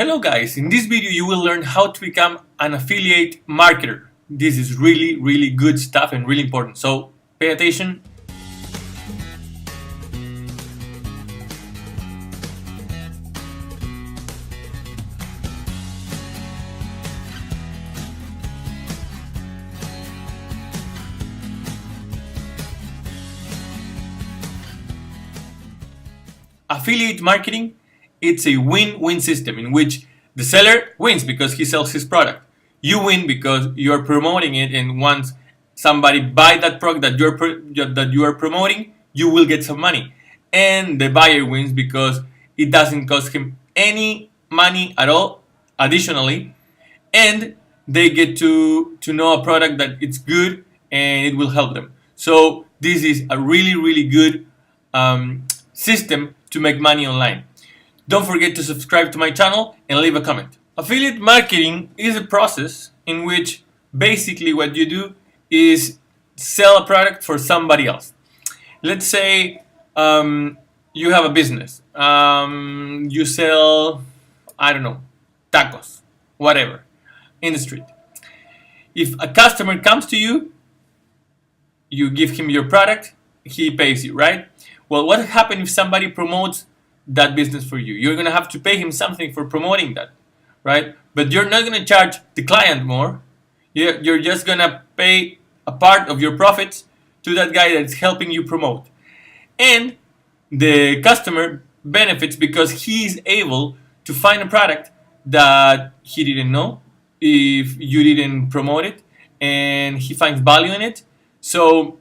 Hello guys, in this video you will learn how to become an affiliate marketer. This is really good stuff and really important, so pay attention. Affiliate marketing, it's a win-win system in which the seller wins because he sells his product. You win because you're promoting it, and once somebody buys that product that you are promoting, you will get some money. And the buyer wins because it doesn't cost him any money at all additionally, and they get to know a product that it's good and it will help them. So this is a really good system to make money online. Don't forget to subscribe to my channel and leave a comment. Affiliate marketing is a process in which basically what you do is sell a product for somebody else. Let's say you have a business. You sell, I don't know, tacos, whatever, in the street. If a customer comes to you, you give him your product, he pays you, right? Well, what happens if somebody promotes that business for you? You're gonna have to pay him something for promoting that, right? But you're not gonna charge the client more. You're just gonna pay a part of your profits to that guy that's helping you promote. And the customer benefits because he is able to find a product that he didn't know if you didn't promote it, and he finds value in it. So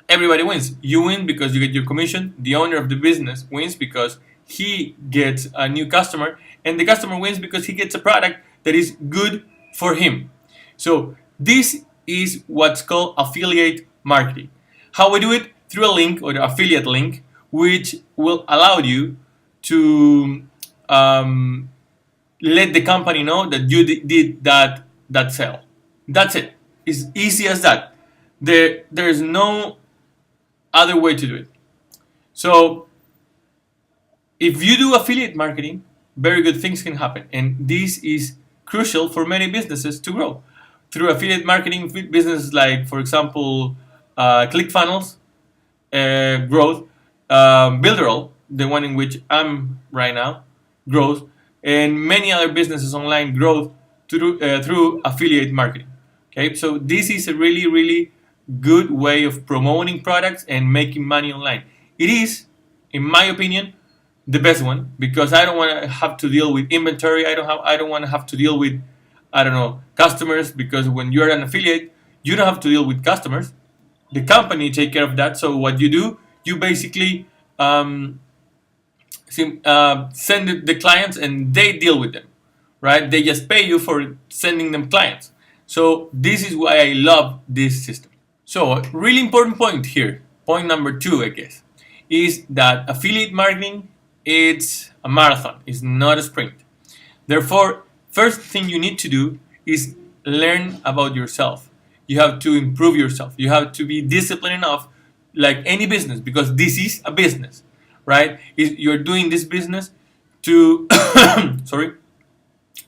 everybody wins. You win because you get your commission. The owner of the business wins because he gets a new customer, and the customer wins because he gets a product that is good for him. So this is what's called affiliate marketing. How we do it? Through a link, or the affiliate link, which will allow you to let the company know that you did that sale. That's it. It's easy as that. There's no other way to do it. So if you do affiliate marketing, very good things can happen, and this is crucial for many businesses to grow. Through affiliate marketing, businesses like, for example, ClickFunnels, growth, Builderall, the one in which I'm right now, growth, and many other businesses online growth through affiliate marketing. Okay, so this is a really good way of promoting products and making money online. It is, in my opinion, the best one, because I don't want to have to deal with inventory. I don't want to have to deal with, I don't know, customers, because when you're an affiliate, you don't have to deal with customers. The company take care of that. So what you do, you basically send the clients and they deal with them, right? They just pay you for sending them clients. So this is why I love this system. So a really important point here, point number 2, I guess, is that affiliate marketing, it's a marathon, it's not a sprint. Therefore, first thing you need to do is learn about yourself. You have to improve yourself. You have to be disciplined enough, like any business, because this is a business, right? You're doing this business to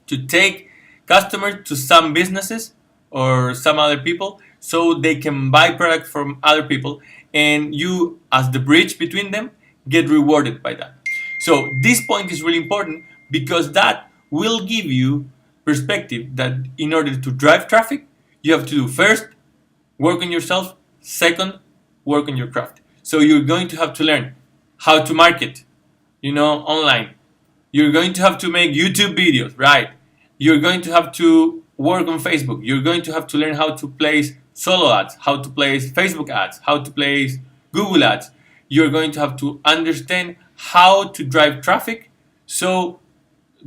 to take customers to some businesses or some other people so they can buy product from other people, and you, as the bridge between them, get rewarded by that. So this point is really important because that will give you perspective that in order to drive traffic, you have to do first, work on yourself, second, work on your craft. So you're going to have to learn how to market, online. You're going to have to make YouTube videos, right? You're going to have to work on Facebook. You're going to have to learn how to place solo ads, how to place Facebook ads, how to place Google ads. You're going to have to understand how to drive traffic to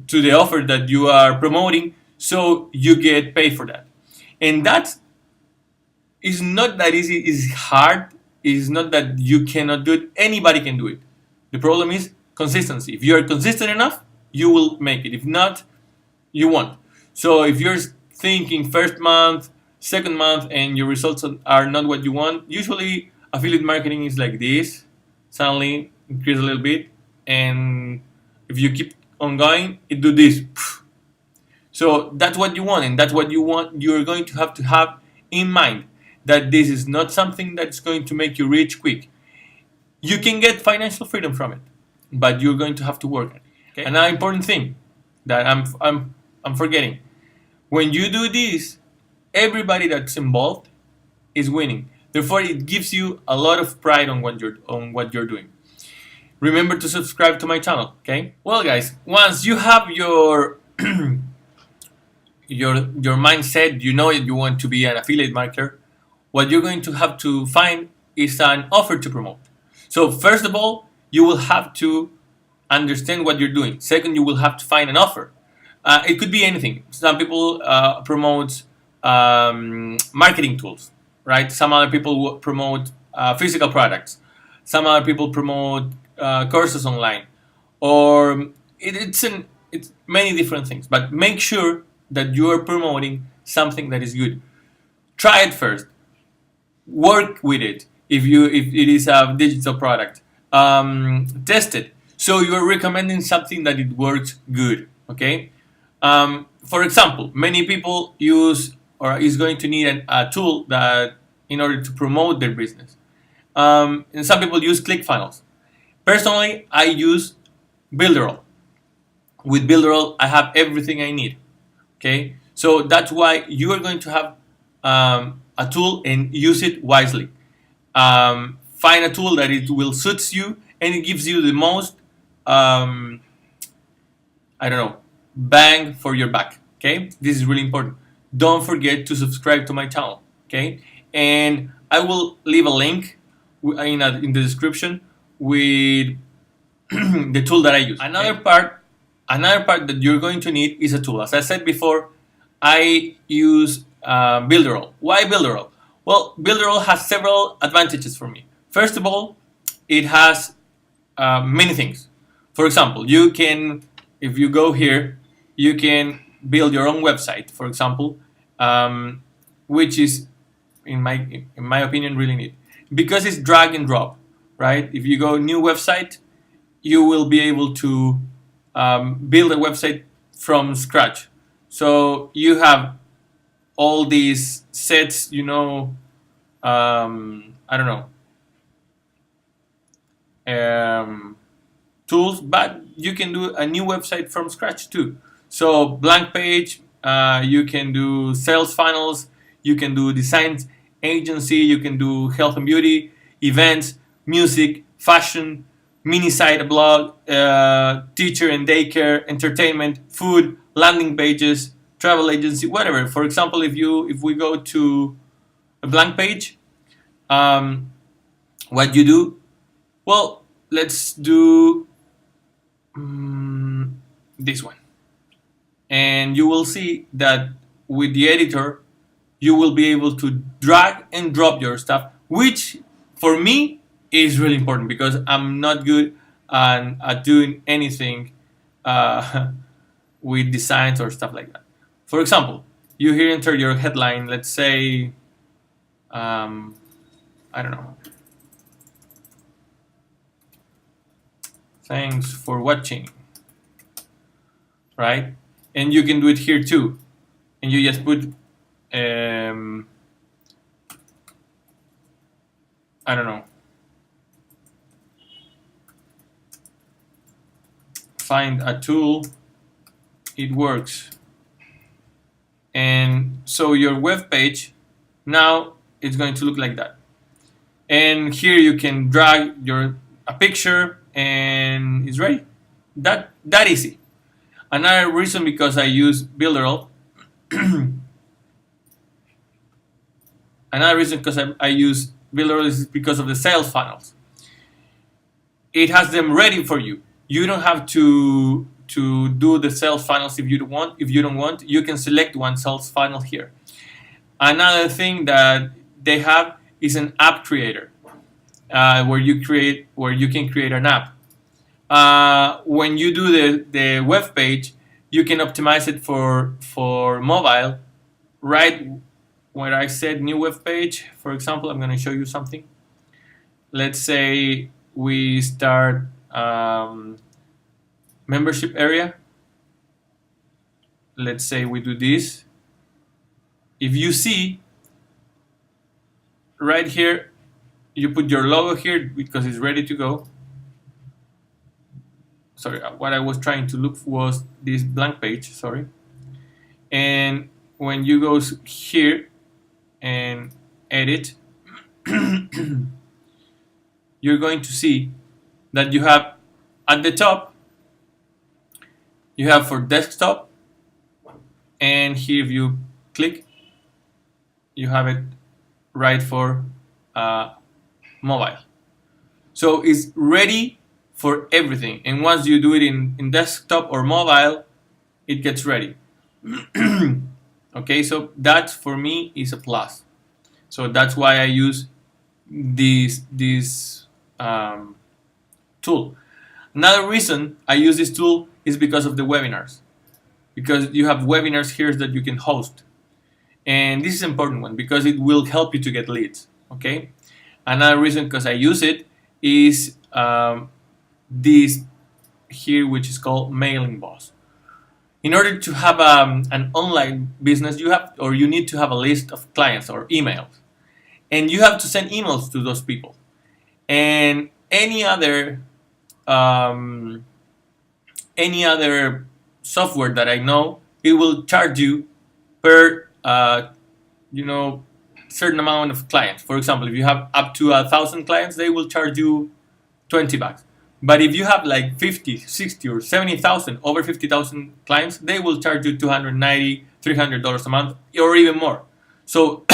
the offer that you are promoting, so you get paid for that. And that is not that easy. It's hard. It's not that you cannot do it. Anybody can do it. The problem is consistency. If you are consistent enough, you will make it. If not, you won't. So if you're thinking first month, second month, and your results are not what you want, usually affiliate marketing is like this. Suddenly increase a little bit, and if you keep on going, it do this, So that's what you want, and that's what you want. You're going to have in mind that this is not something that's going to make you rich quick. You can get financial freedom from it, but you're going to have to work. Okay? Another important thing that I'm forgetting: when you do this, everybody that's involved is winning. Therefore, it gives you a lot of pride on what you're doing. Remember to subscribe to my channel. Okay. Well, guys, once you have your your mindset, you know that you want to be an affiliate marketer, what you're going to have to find is an offer to promote. So first of all, you will have to understand what you're doing. Second, you will have to find an offer. It could be anything. Some people promote marketing tools, right? Some other people promote physical products. Some other people promote courses online, or it's many different things. But make sure that you are promoting something that is good. Try it first. Work with it. If it is a digital product, test it. So you're recommending something that it works good. Okay. For example, many people use or is going to need a tool that in order to promote their business. And some people use ClickFunnels. Personally, I use Builderall. With Builderall, I have everything I need. Okay, so that's why you are going to have a tool and use it wisely. Find a tool that it will suits you and it gives you the most bang for your buck. Okay, this is really important. Don't forget to subscribe to my channel. Okay, and I will leave a link in the description with the tool that I use. Another part that you're going to need is a tool. As I said before, I use Builderall. Why Builderall? Well, Builderall has several advantages for me. First of all, it has many things. For example, you can, if you go here, you can build your own website, for example, which is, in my opinion, really neat. Because it's drag and drop, right? If you go new website, you will be able to build a website from scratch. So you have all these sets, tools, but you can do a new website from scratch too. So blank page, you can do sales funnels, you can do design agency, you can do health and beauty, events, music, fashion, mini site, a blog, teacher and daycare, entertainment, food, landing pages, travel agency, whatever. For example, if we go to a blank page, what you do, well, let's do this one. And you will see that with the editor, you will be able to drag and drop your stuff, which for me is really important because I'm not good at doing anything with designs or stuff like that. For example, you here enter your headline, let's say, thanks for watching, right? And you can do it here too. And you just put, find a tool, it works. And so your web page now it's going to look like that. And here you can drag a picture and it's ready. That easy. Another reason because I use Builderall. Another reason because I use Builderall is because of the sales funnels. It has them ready for you. You don't have to do the sales funnels if you don't want. If you don't want, you can select one sales funnel here. Another thing that they have is an app creator, where you can create an app. When you do the web page, you can optimize it for mobile. Right where I said new web page, for example, I'm going to show you something. Let's say we start membership area. let's say we do this. If you see right here, you put your logo here because it's ready to go. Sorry, what I was trying to look was this blank page, sorry. And when you go here and edit, you're going to see that you have at the top, you have for desktop, and here if you click, you have it right for mobile. So it's ready for everything, and once you do it in desktop or mobile, it gets ready. Okay, so that for me is a plus. So that's why I use this tool. Another reason I use this tool is because of the webinars, because you have webinars here that you can host, and this is an important one because it will help you to get leads. Okay, another reason because I use it is this here, which is called Mailing Boss. In order to have an online business, you need to have a list of clients or emails, and you have to send emails to those people. And any other software that I know, it will charge you per certain amount of clients. For example, if you have up to 1,000 clients, they will charge you $20. But if you have like 50, 60, or 70,000, over 50,000 clients, they will charge you $290, $300 a month, or even more. So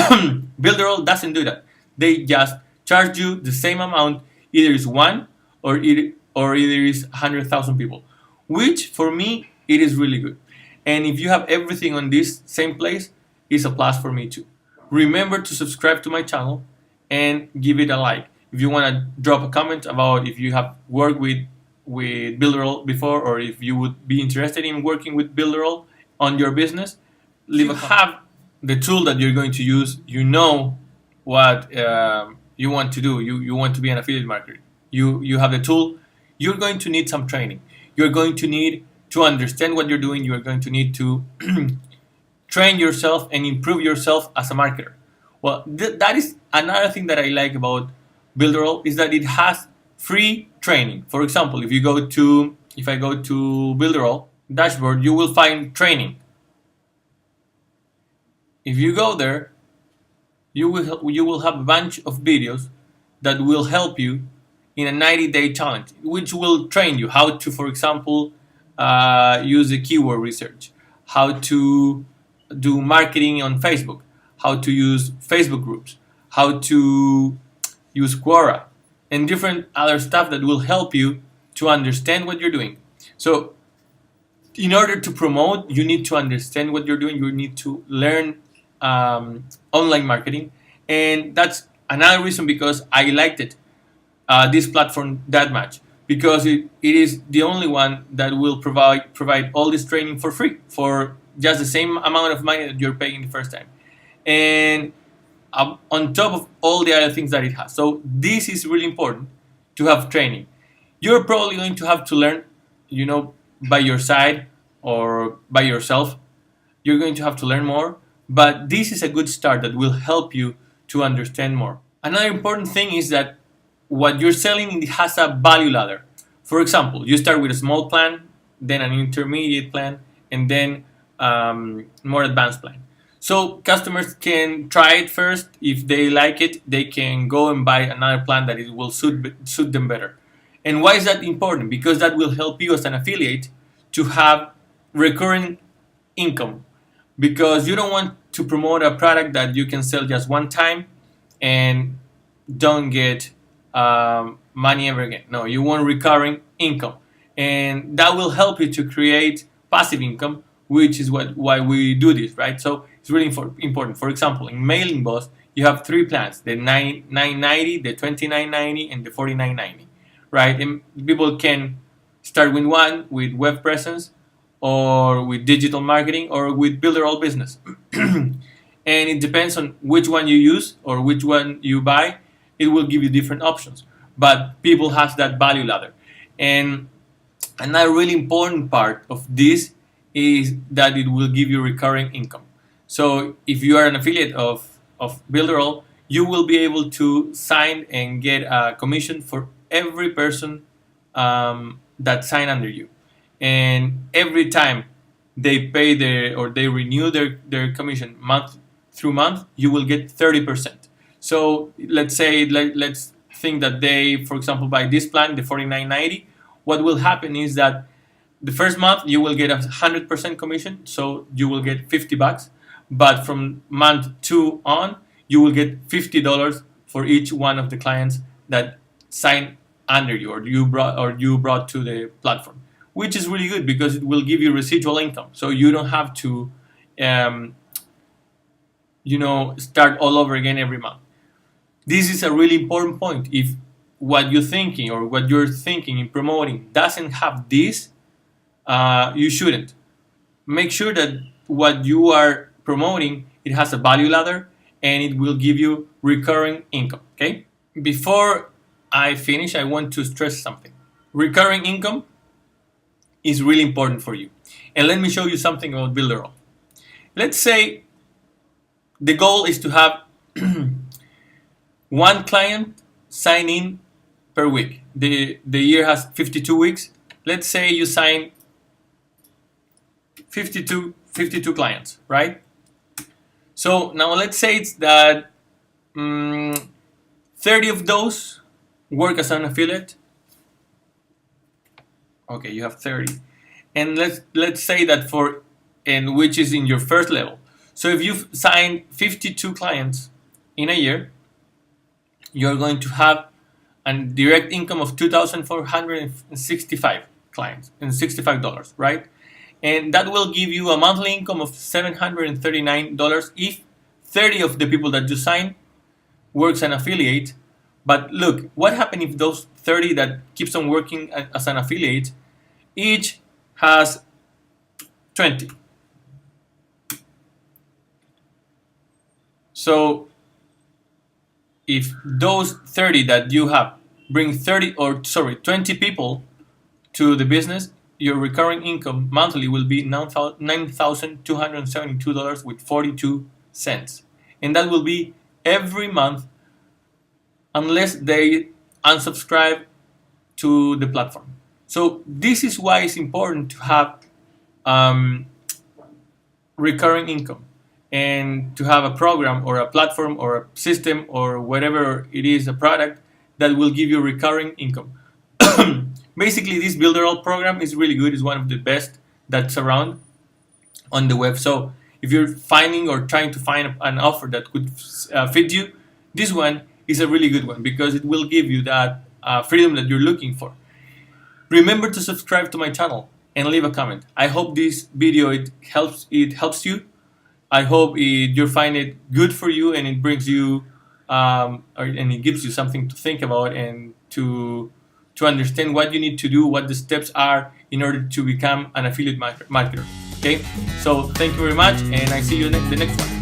Builderall doesn't do that. They just charge you the same amount, either is one or either is 100,000 people, which for me it is really good. And if you have everything on this same place, it's a plus for me too. Remember to subscribe to my channel and give it a like. If you want to drop a comment about if you have worked with Builderall before, or if you would be interested in working with Builderall on your business, leave a comment. Have the tool that you're going to use, you know what you want to do. You want to be an affiliate marketer. You have the tool. You're going to need some training. You're going to need to understand what you're doing. You're going to need to train yourself and improve yourself as a marketer. Well, that is another thing that I like about Builderall, is that it has free training. For example, if I go to Builderall dashboard, you will find training. If you go there, you will have a bunch of videos that will help you in a 90-day challenge, which will train you how to, for example, use the keyword research, how to do marketing on Facebook, how to use Facebook groups, how to use Quora, and different other stuff that will help you to understand what you're doing. So in order to promote, you need to understand what you're doing. You need to learn online marketing, and that's another reason because I liked it, this platform that much, because it is the only one that will provide all this training for free, for just the same amount of money that you're paying the first time, and on top of all the other things that it has. So this is really important, to have training. You're probably going to have to learn, by your side or by yourself. You're going to have to learn more, but this is a good start that will help you to understand more. Another important thing is that what you're selling has a value ladder. For example, you start with a small plan, then an intermediate plan, and then more advanced plan. So customers can try it first. If they like it, they can go and buy another plan that it will suit them better. And why is that important? Because that will help you as an affiliate to have recurring income. Because you don't want to promote a product that you can sell just one time and don't get money ever again. No, you want recurring income. And that will help you to create passive income, which is why we do this, right? So it's really important. For example, in Mailing Boss, you have three plans: the $9.90, the $29.90, and the $49.90, right? And people can start with one, with web presence, or with digital marketing, or with Builderall Business. And it depends on which one you use or which one you buy. It will give you different options. But people have that value ladder. And another really important part of this is that it will give you recurring income. So if you are an affiliate of Builderall, you will be able to sign and get a commission for every person that sign under you. And every time they pay they renew their commission month through month, you will get 30%. So let's say, let's think that they, for example, buy this plan, the $49.90. What will happen is that the first month you will get 100% commission, so you will get $50. But from month 2 on, you will get $50 for each one of the clients that sign under you, or you brought to the platform, which is really good because it will give you residual income. So you don't have to, start all over again every month. This is a really important point. If what you're thinking in promoting doesn't have this, you shouldn't. Make sure that what you are promoting, it has a value ladder and it will give you recurring income. Okay? Before I finish, I want to stress something. Recurring income is really important for you. And let me show you something about Builderall. Let's say the goal is to have one client sign in per week. The year has 52 weeks. Let's say you sign 52 clients, right? So now let's say it's that 30 of those work as an affiliate. Okay, you have 30. And let's say that which is in your first level. So if you've signed 52 clients in a year, you're going to have a direct income of $2,465 clients and $65, right? And that will give you a monthly income of $739 if 30 of the people that you sign works an affiliate. But look, what happens if those 30 that keeps on working as an affiliate, each has 20? So if those 30 that you have bring 20 people to the business, your recurring income monthly will be $9,272 with 42 cents. And that will be every month unless they unsubscribe to the platform. So this is why it's important to have recurring income and to have a program or a platform or a system or whatever it is, a product that will give you recurring income. Basically, this Builderall program is really good. It's one of the best that's around on the web. So if you're finding or trying to find an offer that could fit you, this one is a really good one because it will give you that freedom that you're looking for. Remember to subscribe to my channel and leave a comment. I hope this video it helps you. I hope you find it good for you and it brings you and it gives you something to think about and to understand what you need to do, what the steps are in order to become an affiliate marketer. Okay, so thank you very much and I see you in the next one.